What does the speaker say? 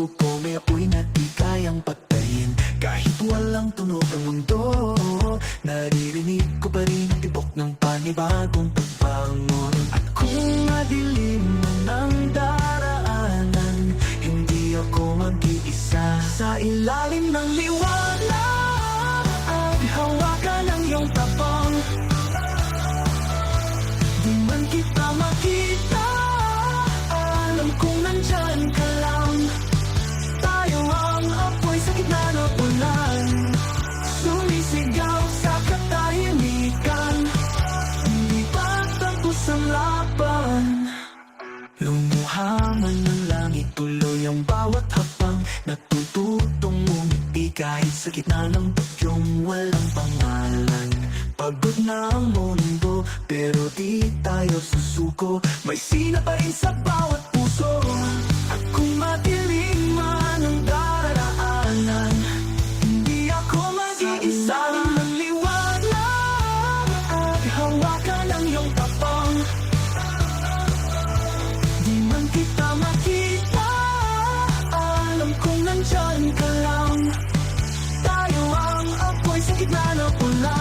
puso ko may apoy na di kayang patayin. Kahit walang tunog ang mundo, naririnig ko pa rin ang tibok ng panibagong pagbangon. At kung madilim man ang daraanan, hindi ako mag-iisa. Sa ilalim ng liwanag, hawakan ang iyong tapang. Di man kita makita, alam kong nandyan ka lang. Tayo ang apoy sa gitna ng ulan, sumisigaw sa katahimikan. Hindi pa tapos ang laban. Lumuha man ng langit, tuloy ang bawat hapang. Natututong umiti kahit sa gitna ng bagyong walang pangalan. Pagod na ang mundo, pero di tayo susuko. May sina pa rin sa bawat puso. At kung madilim man ang daraanan, hindi ako mag-iisa. Ng liwanag at hawakan ang iyong tapang. Di man kita makita, alam kong nandyan ka lang. Tayo ang apoy sa gitna ng ulan,